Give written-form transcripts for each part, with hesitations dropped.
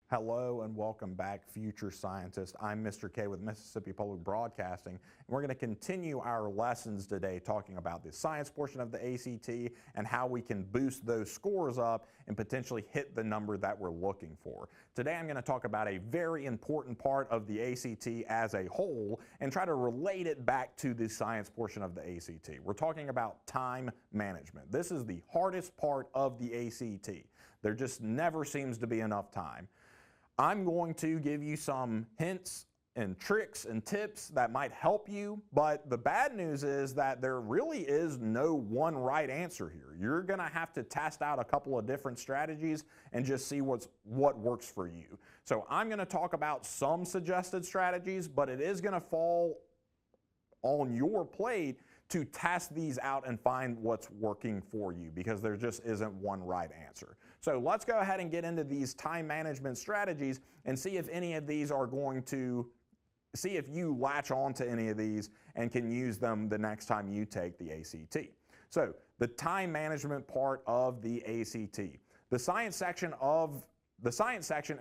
Hello and welcome back, future scientists. I'm Mr. K with Mississippi Public Broadcasting, and we're going to continue our lessons today talking about the science portion of the ACT and how we can boost those scores up and potentially hit the number that we're looking for. Today I'm going to talk about a very important part of the ACT as a whole and try to relate it back to the science portion of the ACT. We're talking about time management. This is the hardest part of the ACT. There just never seems to be enough time. I'm going to give you some hints and tricks and tips that might help you, but the bad news is that there really is no one right answer here. You're going to have to test out a couple of different strategies and just see what works for you. So I'm going to talk about some suggested strategies, but it is going to fall on your plate to test these out and find what's working for you, because there just isn't one right answer. So let's go ahead and get into these time management strategies and see if any of these are going to, see if you latch on to any of these and can use them the next time you take the ACT. So the time management part of the ACT. The science section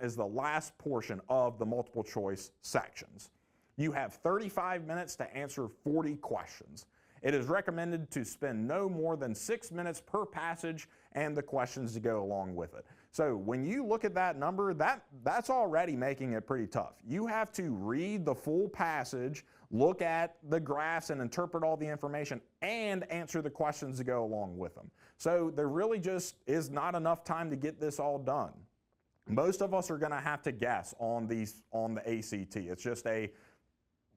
is the last portion of the multiple choice sections. You have 35 minutes to answer 40 questions. It is recommended to spend no more than 6 minutes per passage and the questions to go along with it. So when you look at that number, that's already making it pretty tough. You have to read the full passage, look at the graphs and interpret all the information, and answer the questions to go along with them. So there really just is not enough time to get this all done. Most of us are going to have to guess on the ACT. It's just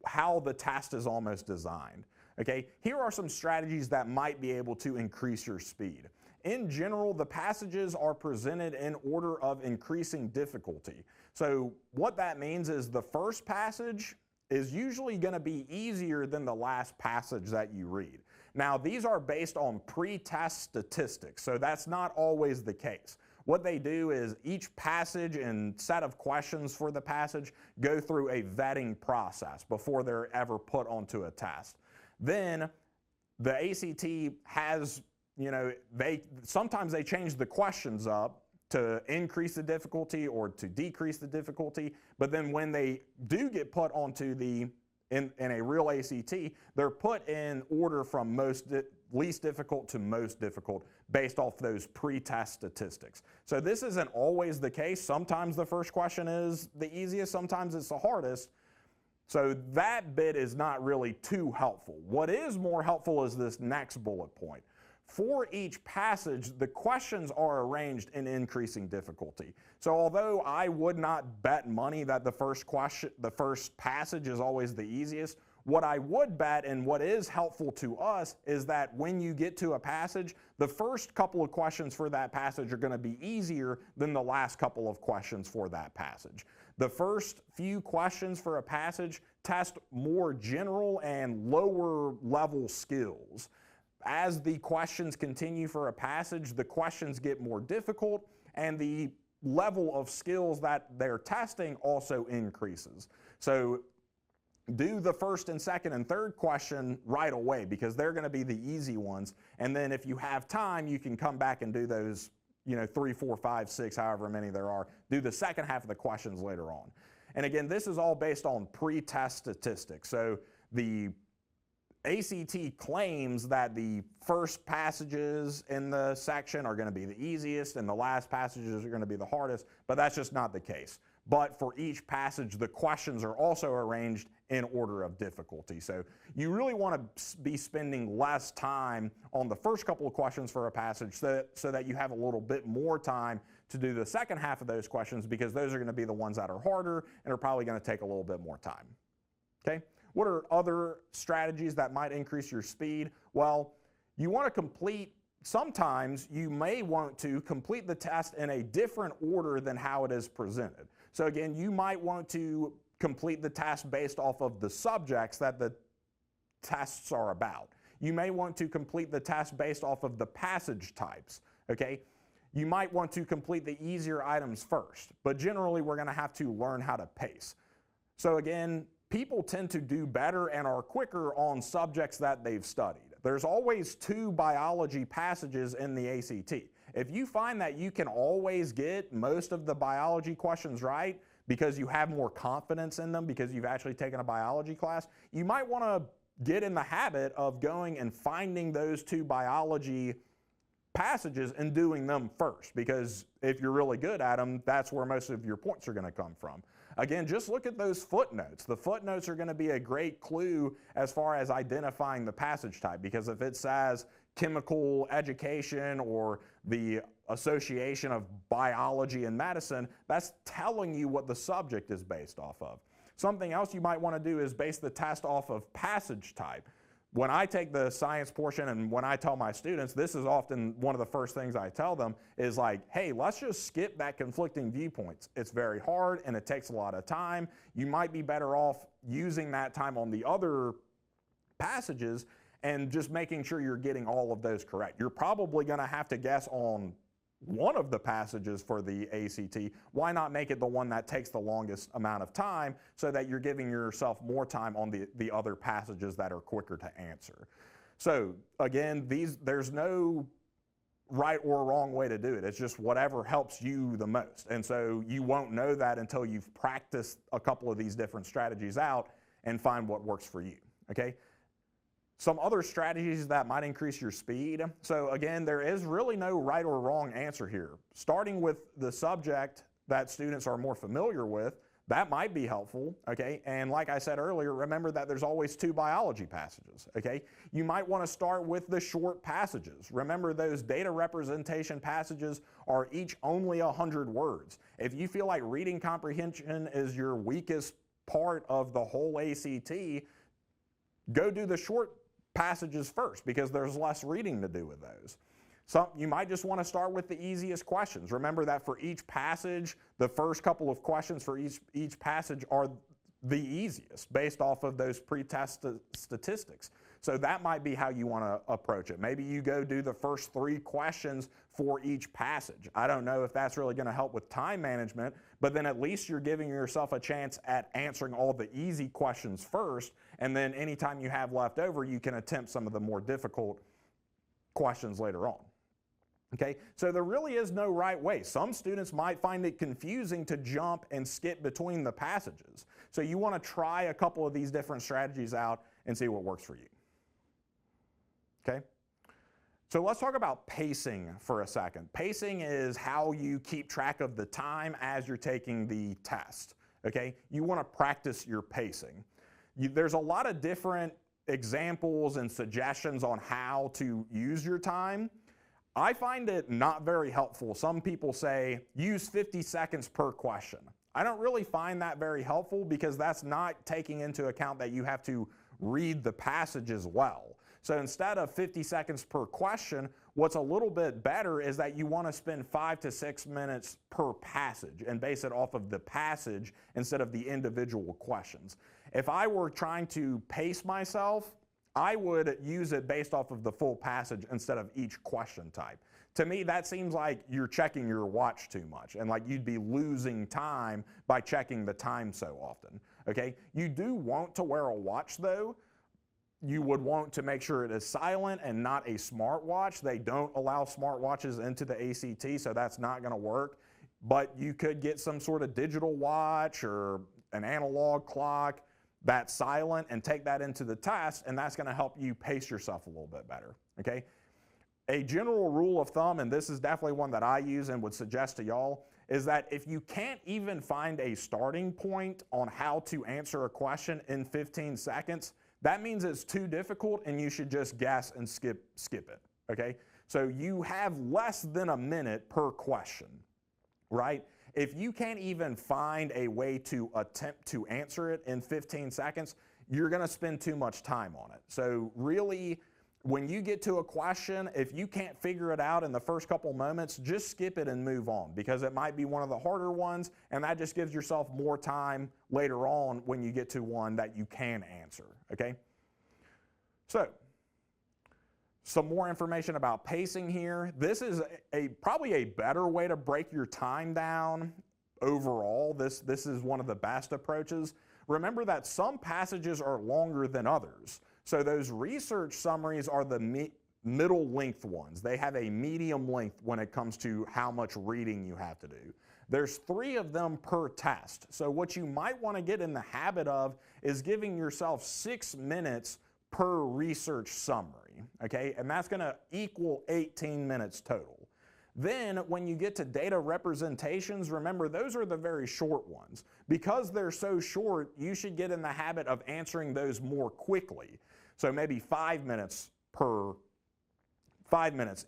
how the test is almost designed. Okay, here are some strategies that might be able to increase your speed. In general, the passages are presented in order of increasing difficulty. So what that means is the first passage is usually going to be easier than the last passage that you read. Now, these are based on pre-test statistics, so that's not always the case. What they do is each passage and set of questions for the passage go through a vetting process before they're ever put onto a test. Then the ACT has, sometimes they change the questions up to increase the difficulty or to decrease the difficulty, but then when they do get put onto in a real ACT, they're put in order from least difficult to most difficult based off those pre-test statistics. So this isn't always the case. Sometimes the first question is the easiest, sometimes it's the hardest. So that bit is not really too helpful. What is more helpful is this next bullet point. For each passage, the questions are arranged in increasing difficulty. So although I would not bet money that the first passage is always the easiest, what I would bet and what is helpful to us is that when you get to a passage, the first couple of questions for that passage are going to be easier than the last couple of questions for that passage. The first few questions for a passage test more general and lower level skills. As the questions continue for a passage, the questions get more difficult and the level of skills that they're testing also increases. So do the first and second and third question right away, because they're going to be the easy ones. And then if you have time, you can come back and do those 3, 4, 5, 6, however many there are. Do the second half of the questions later on. And again, this is all based on pre-test statistics. So the ACT claims that the first passages in the section are going to be the easiest and the last passages are going to be the hardest, but that's just not the case. But for each passage, the questions are also arranged in order of difficulty. So you really want to be spending less time on the first couple of questions for a passage so that you have a little bit more time to do the second half of those questions, because those are going to be the ones that are harder and are probably going to take a little bit more time. Okay? What are other strategies that might increase your speed? Well, you want to sometimes you may want to complete the test in a different order than how it is presented. So again, you might want to complete the test based off of the subjects that the tests are about. You may want to complete the test based off of the passage types, okay? You might want to complete the easier items first, but generally we're going to have to learn how to pace. So again, people tend to do better and are quicker on subjects that they've studied. there's always 2 biology passages in the ACT. If you find that you can always get most of the biology questions right because you have more confidence in them because you've actually taken a biology class, you might want to get in the habit of going and finding those 2 biology passages and doing them first, because if you're really good at them, that's where most of your points are going to come from. Again, just look at those footnotes. The footnotes are going to be a great clue as far as identifying the passage type, because if it says chemical education or the association of biology and medicine, that's telling you what the subject is based off of. Something else you might want to do is base the test off of passage type. When I take the science portion and when I tell my students, this is often one of the first things I tell them is like, hey, let's just skip that conflicting viewpoints. It's very hard and it takes a lot of time. You might be better off using that time on the other passages and just making sure you're getting all of those correct. You're probably going to have to guess on one of the passages for the ACT. Why not make it the one that takes the longest amount of time so that you're giving yourself more time on the other passages that are quicker to answer? So again, there's no right or wrong way to do it. It's just whatever helps you the most. And so you won't know that until you've practiced a couple of these different strategies out and find what works for you, okay? Some other strategies that might increase your speed. So again, there is really no right or wrong answer here. Starting with the subject that students are more familiar with, that might be helpful, okay? And like I said earlier, remember that there's always 2 biology passages, okay? You might want to start with the short passages. Remember, those data representation passages are each only 100 words. If you feel like reading comprehension is your weakest part of the whole ACT, go do the short passages first, because there's less reading to do with those. You might just want to start with the easiest questions. Remember that for each passage, the first couple of questions for each passage are the easiest based off of those pre-test statistics. So that might be how you want to approach it. Maybe you go do the first 3 questions for each passage. I don't know if that's really going to help with time management, but then at least you're giving yourself a chance at answering all the easy questions first, and then anytime you have left over, you can attempt some of the more difficult questions later on. Okay, so there really is no right way. Some students might find it confusing to jump and skip between the passages. So you want to try a couple of these different strategies out and see what works for you. Okay, so let's talk about pacing for a second. Pacing is how you keep track of the time as you're taking the test. Okay, you want to practice your pacing. There's a lot of different examples and suggestions on how to use your time. I find it not very helpful. Some people say use 50 seconds per question. I don't really find that very helpful, because that's not taking into account that you have to read the passage as well. So instead of 50 seconds per question, what's a little bit better is that you want to spend 5 to 6 minutes per passage and base it off of the passage instead of the individual questions. If I were trying to pace myself, I would use it based off of the full passage instead of each question type. To me, that seems like you're checking your watch too much, and like you'd be losing time by checking the time so often, okay? You do want to wear a watch though. You would want to make sure it is silent and not a smartwatch. They don't allow smartwatches into the ACT, so that's not going to work. But you could get some sort of digital watch or an analog clock that's silent and take that into the test, and that's going to help you pace yourself a little bit better, okay? A general rule of thumb, and this is definitely one that I use and would suggest to y'all, is that if you can't even find a starting point on how to answer a question in 15 seconds, that means it's too difficult and you should just guess and skip it, okay? So you have less than a minute per question, right? If you can't even find a way to attempt to answer it in 15 seconds, you're going to spend too much time on it. So really, when you get to a question, if you can't figure it out in the first couple moments, just skip it and move on, because it might be one of the harder ones, and that just gives yourself more time later on when you get to one that you can answer, okay? So, some more information about pacing here. This is probably a better way to break your time down overall. This is one of the best approaches. Remember that some passages are longer than others. So those research summaries are the middle length ones. They have a medium length when it comes to how much reading you have to do. There's 3 of them per test. So what you might want to get in the habit of is giving yourself 6 minutes per research summary, okay? And that's going to equal 18 minutes total. Then when you get to data representations, remember those are the very short ones. Because they're so short, you should get in the habit of answering those more quickly. So maybe 5 minutes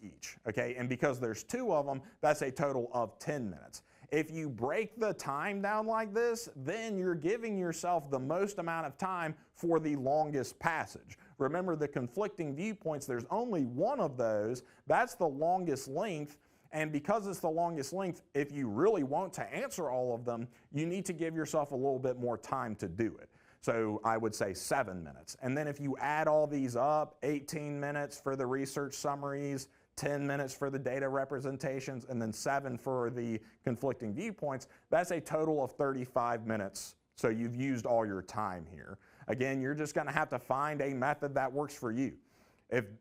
each, okay? And because there's 2 of them, that's a total of 10 minutes. If you break the time down like this, then you're giving yourself the most amount of time for the longest passage. Remember the conflicting viewpoints, there's only one of those, that's the longest length, and because it's the longest length, if you really want to answer all of them, you need to give yourself a little bit more time to do it. So I would say 7 minutes. And then if you add all these up, 18 minutes for the research summaries, 10 minutes for the data representations, and then 7 for the conflicting viewpoints, that's a total of 35 minutes. So you've used all your time here. Again, you're just going to have to find a method that works for you.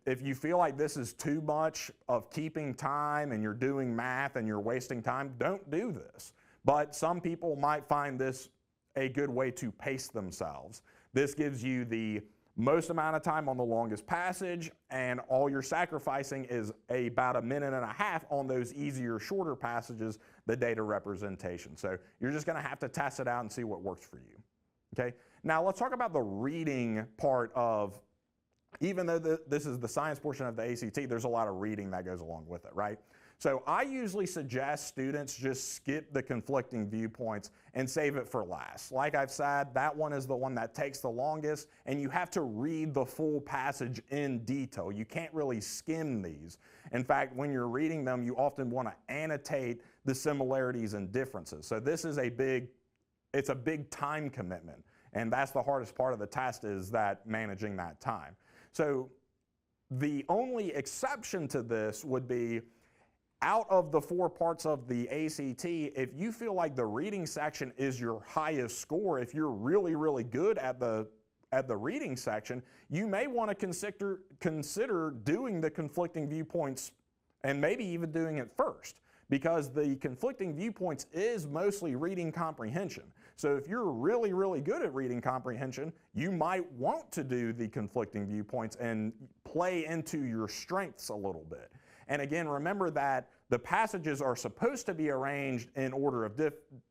If you feel like this is too much of keeping time and you're doing math and you're wasting time, don't do this. But some people might find this a good way to pace themselves. This gives you the most amount of time on the longest passage, and all you're sacrificing is about 1.5 minutes on those easier, shorter passages, the data representation. So you're just going to have to test it out and see what works for you. Okay? Now let's talk about the reading part of, even though this is the science portion of the ACT, there's a lot of reading that goes along with it, right? So I usually suggest students just skip the conflicting viewpoints and save it for last. Like I've said, that one is the one that takes the longest, and you have to read the full passage in detail. You can't really skim these. In fact, when you're reading them, you often want to annotate the similarities and differences. So this is it's a big time commitment, and that's the hardest part of the test, is that managing that time. So the only exception to this would be, out of the 4 parts of the ACT, if you feel like the reading section is your highest score, if you're really, really good at the reading section, you may want to consider doing the conflicting viewpoints and maybe even doing it first, because the conflicting viewpoints is mostly reading comprehension. So if you're really, really good at reading comprehension, you might want to do the conflicting viewpoints and play into your strengths a little bit. And again, remember that the passages are supposed to be arranged in order of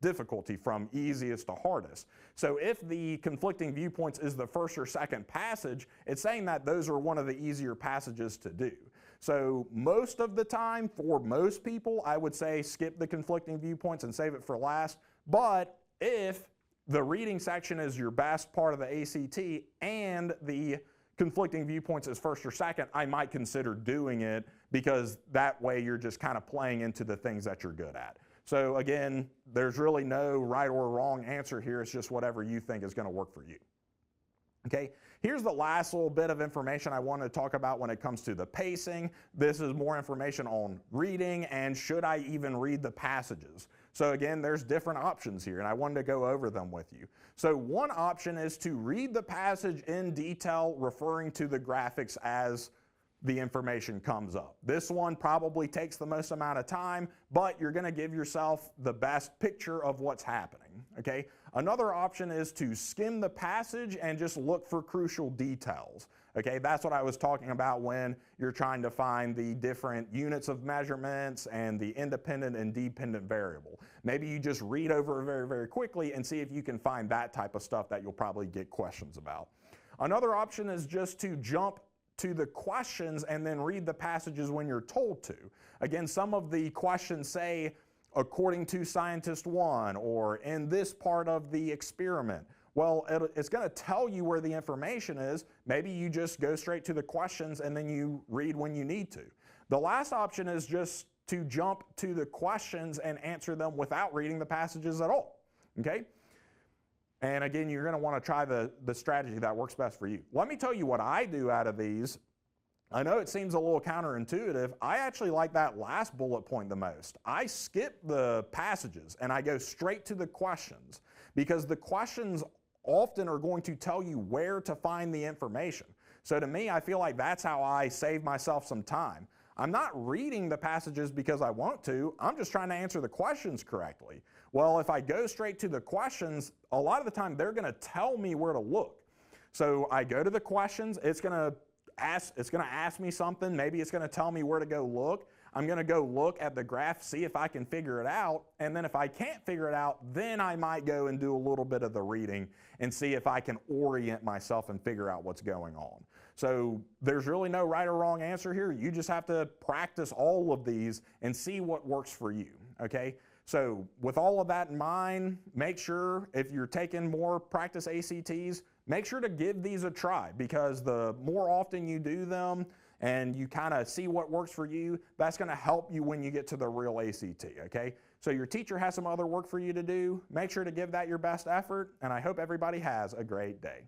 difficulty from easiest to hardest. So if the conflicting viewpoints is the first or second passage, it's saying that those are one of the easier passages to do. So most of the time, for most people, I would say skip the conflicting viewpoints and save it for last. But if the reading section is your best part of the ACT and the conflicting viewpoints is first or second, I might consider doing it, because that way you're just kind of playing into the things that you're good at. So again, there's really no right or wrong answer here. It's just whatever you think is going to work for you. Okay, here's the last little bit of information I want to talk about when it comes to the pacing. This is more information on reading and should I even read the passages. So again, there's different options here, and I wanted to go over them with you. So one option is to read the passage in detail, referring to the graphics as the information comes up. This one probably takes the most amount of time, but you're going to give yourself the best picture of what's happening, okay? Another option is to skim the passage and just look for crucial details, okay? That's what I was talking about when you're trying to find the different units of measurements and the independent and dependent variable. Maybe you just read over it very, very quickly and see if you can find that type of stuff that you'll probably get questions about. Another option is just to jump to the questions and then read the passages when you're told to. Again, some of the questions say, according to scientist 1, or in this part of the experiment. Well, it's going to tell you where the information is. Maybe you just go straight to the questions and then you read when you need to. The last option is just to jump to the questions and answer them without reading the passages at all, okay? And again, you're going to want to try the strategy that works best for you. Let me tell you what I do out of these. I know it seems a little counterintuitive. I actually like that last bullet point the most. I skip the passages and I go straight to the questions, because the questions often are going to tell you where to find the information. So to me, I feel like that's how I save myself some time. I'm not reading the passages because I want to, I'm just trying to answer the questions correctly. Well, if I go straight to the questions, a lot of the time they're going to tell me where to look. So I go to the questions, it's going to ask me something, maybe it's going to tell me where to go look. I'm going to go look at the graph, see if I can figure it out, and then if I can't figure it out, then I might go and do a little bit of the reading and see if I can orient myself and figure out what's going on. So there's really no right or wrong answer here. You just have to practice all of these and see what works for you, okay? So with all of that in mind, make sure if you're taking more practice ACTs, make sure to give these a try, because the more often you do them and you kind of see what works for you, that's going to help you when you get to the real ACT, okay? So your teacher has some other work for you to do. Make sure to give that your best effort, and I hope everybody has a great day.